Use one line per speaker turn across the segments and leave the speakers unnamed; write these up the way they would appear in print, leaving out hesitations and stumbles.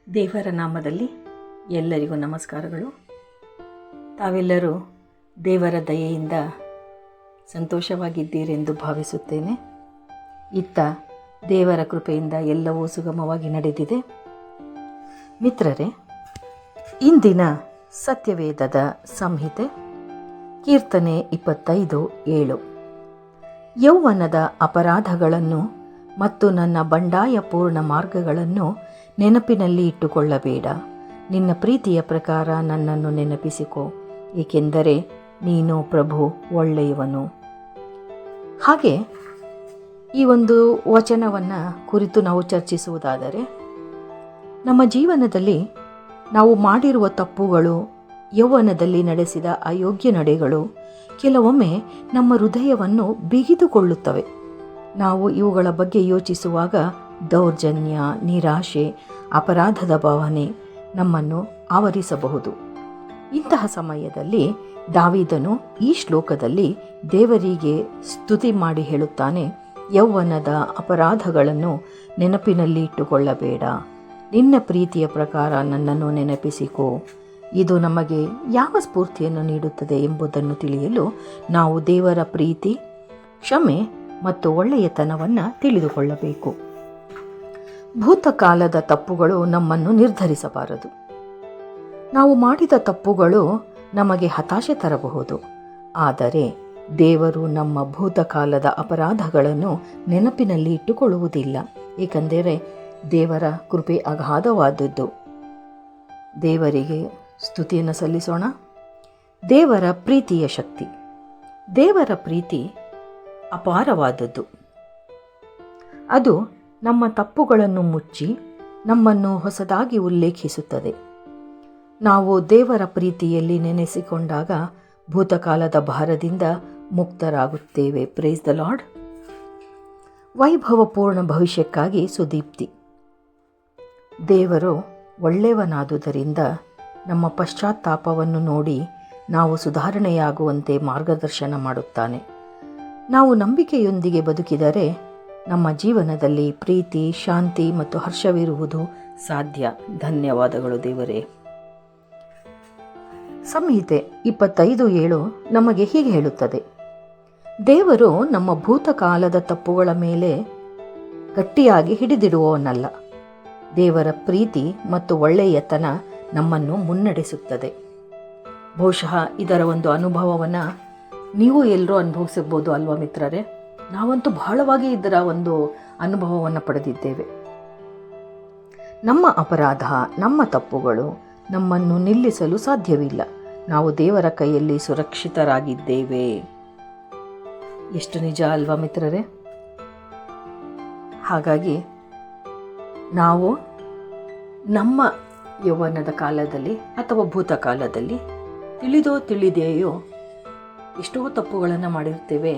ದೇವರ ನಾಮದಲ್ಲಿ ಎಲ್ಲರಿಗೂ ನಮಸ್ಕಾರಗಳು. ತಾವೆಲ್ಲರೂ ದೇವರ ದಯೆಯಿಂದ ಸಂತೋಷವಾಗಿದ್ದೀರೆಂದು ಭಾವಿಸುತ್ತೇನೆ. ಇತ್ತ ದೇವರ ಕೃಪೆಯಿಂದ ಎಲ್ಲವೂ ಸುಗಮವಾಗಿ ನಡೆದಿದೆ. ಮಿತ್ರರೇ, ಇಂದಿನ ಸತ್ಯವೇದದ ಸಂಹಿತೆ ಕೀರ್ತನೆ 25:7. ಯೌವನದ ಅಪರಾಧಗಳನ್ನು ಮತ್ತು ನನ್ನ ಬಂಡಾಯ ಪೂರ್ಣ ಮಾರ್ಗಗಳನ್ನು ನೆನಪಿನಲ್ಲಿ ಇಟ್ಟುಕೊಳ್ಳಬೇಡ. ನಿನ್ನ ಪ್ರೀತಿಯ ಪ್ರಕಾರ ನನ್ನನ್ನು ನೆನಪಿಸಿಕೊ, ಏಕೆಂದರೆ ನೀನು ಪ್ರಭು ಒಳ್ಳೆಯವನು. ಹಾಗೆ ಈ ಒಂದು ವಚನವನ್ನು ಕುರಿತು ನಾವು ಚರ್ಚಿಸುವುದಾದರೆ, ನಮ್ಮ ಜೀವನದಲ್ಲಿ ನಾವು ಮಾಡಿರುವ ತಪ್ಪುಗಳು, ಯೌವನದಲ್ಲಿ ನಡೆಸಿದ ಅಯೋಗ್ಯ ನಡೆಗಳು ಕೆಲವೊಮ್ಮೆ ನಮ್ಮ ಹೃದಯವನ್ನು ಬಿಗಿದುಕೊಳ್ಳುತ್ತವೆ. ನಾವು ಇವುಗಳ ಬಗ್ಗೆ ಯೋಚಿಸುವಾಗ ದೌರ್ಜನ್ಯ, ನಿರಾಶೆ, ಅಪರಾಧದ ಭಾವನೆ ನಮ್ಮನ್ನು ಆವರಿಸಬಹುದು. ಇಂತಹ ಸಮಯದಲ್ಲಿ ದಾವೀದನು ಈ ಶ್ಲೋಕದಲ್ಲಿ ದೇವರಿಗೆ ಸ್ತುತಿ ಮಾಡಿ ಹೇಳುತ್ತಾನೆ, ಯೌವನದ ಅಪರಾಧಗಳನ್ನು ನೆನಪಿನಲ್ಲಿ ಇಟ್ಟುಕೊಳ್ಳಬೇಡ, ನಿನ್ನ ಪ್ರೀತಿಯ ಪ್ರಕಾರ ನನ್ನನ್ನು ನೆನಪಿಸಿಕೊ. ಇದು ನಮಗೆ ಯಾವ ಸ್ಫೂರ್ತಿಯನ್ನು ನೀಡುತ್ತದೆ ಎಂಬುದನ್ನು ತಿಳಿಯಲು ನಾವು ದೇವರ ಪ್ರೀತಿ, ಕ್ಷಮೆ ಮತ್ತು ಒಳ್ಳೆಯತನವನ್ನು ತಿಳಿದುಕೊಳ್ಳಬೇಕು. ಭೂತಕಾಲದ ತಪ್ಪುಗಳು ನಮ್ಮನ್ನು ನಿರ್ಧರಿಸಬಾರದು. ನಾವು ಮಾಡಿದ ತಪ್ಪುಗಳು ನಮಗೆ ಹತಾಶೆ ತರಬಹುದು. ಆದರೆ ದೇವರು ನಮ್ಮ ಭೂತಕಾಲದ ಅಪರಾಧಗಳನ್ನು ನೆನಪಿನಲ್ಲಿ ಇಟ್ಟುಕೊಳ್ಳುವುದಿಲ್ಲ, ಏಕೆಂದರೆ ದೇವರ ಕೃಪೆ ಅಗಾಧವಾದದ್ದು. ದೇವರಿಗೆ ಸ್ತುತಿಯನ್ನು ಸಲ್ಲಿಸೋಣ. ದೇವರ ಪ್ರೀತಿಯ ಶಕ್ತಿ. ದೇವರ ಪ್ರೀತಿ ಅಪಾರವಾದದ್ದು. ಅದು ನಮ್ಮ ತಪ್ಪುಗಳನ್ನು ಮುಚ್ಚಿ ನಮ್ಮನ್ನು ಹೊಸದಾಗಿ ಉಲ್ಲೇಖಿಸುತ್ತದೆ. ನಾವು ದೇವರ ಪ್ರೀತಿಯಲ್ಲಿ ನೆನೆಸಿಕೊಂಡಾಗ ಭೂತಕಾಲದ ಭಾರದಿಂದ ಮುಕ್ತರಾಗುತ್ತೇವೆ. Praise the Lord. ವೈಭವಪೂರ್ಣ ಭವಿಷ್ಯಕ್ಕಾಗಿ ಸುದೀಪ್ತಿ. ದೇವರು ಒಳ್ಳೆಯವನಾದುದರಿಂದ ನಮ್ಮ ಪಶ್ಚಾತ್ತಾಪವನ್ನು ನೋಡಿ ನಾವು ಸುಧಾರಣೆಯಾಗುವಂತೆ ಮಾರ್ಗದರ್ಶನ ಮಾಡುತ್ತಾನೆ. ನಾವು ನಂಬಿಕೆಯೊಂದಿಗೆ ಬದುಕಿದರೆ ನಮ್ಮ ಜೀವನದಲ್ಲಿ ಪ್ರೀತಿ, ಶಾಂತಿ ಮತ್ತು ಹರ್ಷವಿರುವುದು ಸಾಧ್ಯ. ಧನ್ಯವಾದಗಳು ದೇವರೇ. ಸಂಹಿತೆ 25:7 ನಮಗೆ ಹೀಗೆ ಹೇಳುತ್ತದೆ, ದೇವರು ನಮ್ಮ ಭೂತಕಾಲದ ತಪ್ಪುಗಳ ಮೇಲೆ ಗಟ್ಟಿಯಾಗಿ ಹಿಡಿದಿಡುವವನಲ್ಲ. ದೇವರ ಪ್ರೀತಿ ಮತ್ತು ಒಳ್ಳೆಯತನ ನಮ್ಮನ್ನು ಮುನ್ನಡೆಸುತ್ತದೆ. ಬಹುಶಃ ಇದರ ಒಂದು ಅನುಭವವನ್ನು ನೀವು ಎಲ್ಲರೂ ಅನುಭವಿಸಬಹುದು ಅಲ್ವಾ ಮಿತ್ರರೇ? ನಾವಂತೂ ಬಹಳವಾಗಿ ಇದರ ಒಂದು ಅನುಭವವನ್ನು ಪಡೆದಿದ್ದೇವೆ. ನಮ್ಮ ಅಪರಾಧ, ನಮ್ಮ ತಪ್ಪುಗಳು ನಮ್ಮನ್ನು ನಿಲ್ಲಿಸಲು ಸಾಧ್ಯವಿಲ್ಲ. ನಾವು ದೇವರ ಕೈಯಲ್ಲಿ ಸುರಕ್ಷಿತರಾಗಿದ್ದೇವೆ. ಎಷ್ಟು ನಿಜ ಅಲ್ವಾ ಮಿತ್ರರೇ? ಹಾಗಾಗಿ ನಾವು ನಮ್ಮ ಯೌವನದ ಕಾಲದಲ್ಲಿ ಅಥವಾ ಭೂತಕಾಲದಲ್ಲಿ ತಿಳಿದೋ ತಿಳಿದೆಯೋ ಎಷ್ಟೋ ತಪ್ಪುಗಳನ್ನು ಮಾಡಿರ್ತೇವೆ.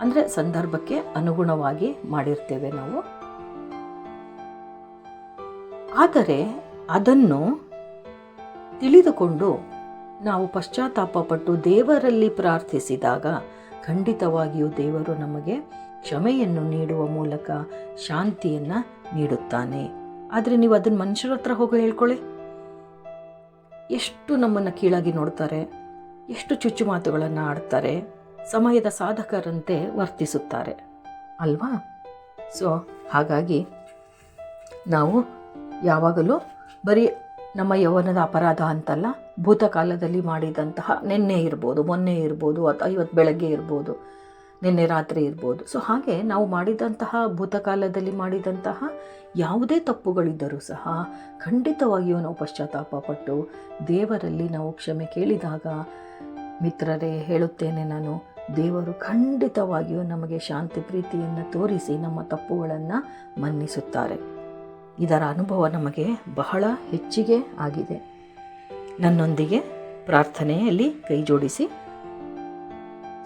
ಅಂದರೆ ಸಂದರ್ಭಕ್ಕೆ ಅನುಗುಣವಾಗಿ ಮಾಡಿರ್ತೇವೆ ನಾವು. ಆದರೆ ಅದನ್ನು ತಿಳಿದುಕೊಂಡು ನಾವು ಪಶ್ಚಾತ್ತಾಪಪಟ್ಟು ದೇವರಲ್ಲಿ ಪ್ರಾರ್ಥಿಸಿದಾಗ ಖಂಡಿತವಾಗಿಯೂ ದೇವರು ನಮಗೆ ಕ್ಷಮೆಯನ್ನು ನೀಡುವ ಮೂಲಕ ಶಾಂತಿಯನ್ನು ನೀಡುತ್ತಾನೆ. ಆದರೆ ನೀವು ಅದನ್ನು ಮನುಷ್ಯರ ಹತ್ರ ಹೋಗಿ ಹೇಳ್ಕೊಳ್ಳಿ, ಎಷ್ಟು ನಮ್ಮನ್ನು ಕೀಳಾಗಿ ನೋಡ್ತಾರೆ, ಎಷ್ಟು ಚುಚ್ಚು ಮಾತುಗಳನ್ನು ಆಡ್ತಾರೆ, ಸಮಯದ ಸಾಧಕರಂತೆ ವರ್ತಿಸುತ್ತಾರೆ ಅಲ್ವಾ? ಸೊ ಹಾಗಾಗಿ ನಾವು ಯಾವಾಗಲೂ ಬರೀ ನಮ್ಮ ಯೌವನದ ಅಪರಾಧ ಅಂತಲ್ಲ, ಭೂತಕಾಲದಲ್ಲಿ ಮಾಡಿದಂತಹ ನಿನ್ನೆ ಇರ್ಬೋದು, ಮೊನ್ನೆ ಇರ್ಬೋದು, ಅಥವಾ ಇವತ್ತು ಬೆಳಗ್ಗೆ ಇರ್ಬೋದು, ನಿನ್ನೆ ರಾತ್ರಿ ಇರ್ಬೋದು. ಸೊ ಹಾಗೆ ನಾವು ಮಾಡಿದಂತಹ ಭೂತಕಾಲದಲ್ಲಿ ಮಾಡಿದಂತಹ ಯಾವುದೇ ತಪ್ಪುಗಳಿದ್ದರೂ ಸಹ ಖಂಡಿತವಾಗಿಯೂ ನಾವು ಪಶ್ಚಾತ್ತಾಪಪಟ್ಟು ದೇವರಲ್ಲಿ ನಾವು ಕ್ಷಮೆ ಕೇಳಿದಾಗ, ಮಿತ್ರರೇ ಹೇಳುತ್ತೇನೆ ನಾನು, ದೇವರು ಖಂಡಿತವಾಗಿಯೂ ನಮಗೆ ಶಾಂತಿ ಪ್ರೀತಿಯನ್ನು ತೋರಿಸಿ ನಮ್ಮ ತಪ್ಪುಗಳನ್ನು ಮನ್ನಿಸುತ್ತಾರೆ. ಇದರ ಅನುಭವ ನಮಗೆ ಬಹಳ ಹೆಚ್ಚಿಗೆ ಆಗಿದೆ. ನನ್ನೊಂದಿಗೆ ಪ್ರಾರ್ಥನೆಯಲ್ಲಿ ಕೈ ಜೋಡಿಸಿ.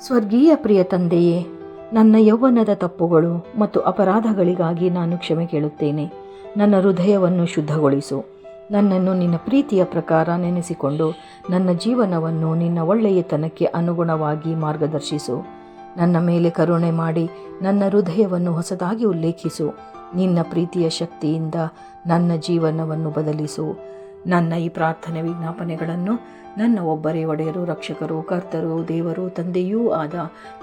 ಸ್ವರ್ಗೀಯ ಪ್ರಿಯ ತಂದೆಯೇ, ನನ್ನ ಯೌವನದ ತಪ್ಪುಗಳು ಮತ್ತು ಅಪರಾಧಗಳಿಗಾಗಿ ನಾನು ಕ್ಷಮೆ ಕೇಳುತ್ತೇನೆ. ನನ್ನ ಹೃದಯವನ್ನು ಶುದ್ಧಗೊಳಿಸು. ನನ್ನನ್ನು ನಿನ್ನ ಪ್ರೀತಿಯ ಪ್ರಕಾರ ನೆನೆಸಿಕೊಂಡು ನನ್ನ ಜೀವನವನ್ನು ನಿನ್ನ ಒಳ್ಳೆಯತನಕ್ಕೆ ಅನುಗುಣವಾಗಿ ಮಾರ್ಗದರ್ಶಿಸು. ನನ್ನ ಮೇಲೆ ಕರುಣೆ ಮಾಡಿ ನನ್ನ ಹೃದಯವನ್ನು ಹೊಸದಾಗಿ ಉಲ್ಲೇಖಿಸು. ನಿನ್ನ ಪ್ರೀತಿಯ ಶಕ್ತಿಯಿಂದ ನನ್ನ ಜೀವನವನ್ನು ಬದಲಿಸು. ನನ್ನ ಈ ಪ್ರಾರ್ಥನೆ ವಿಜ್ಞಾಪನೆಗಳನ್ನು ನನ್ನ ಒಬ್ಬರೇ ಒಡೆಯರು, ರಕ್ಷಕರು, ಕರ್ತರು, ದೇವರು, ತಂದೆಯೂ ಆದ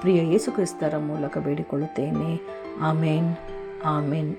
ಪ್ರಿಯ ಯೇಸು ಕ್ರಿಸ್ತರ ಮೂಲಕ ಬೇಡಿಕೊಳ್ಳುತ್ತೇನೆ. ಆಮೇನ್. ಆಮೇನ್.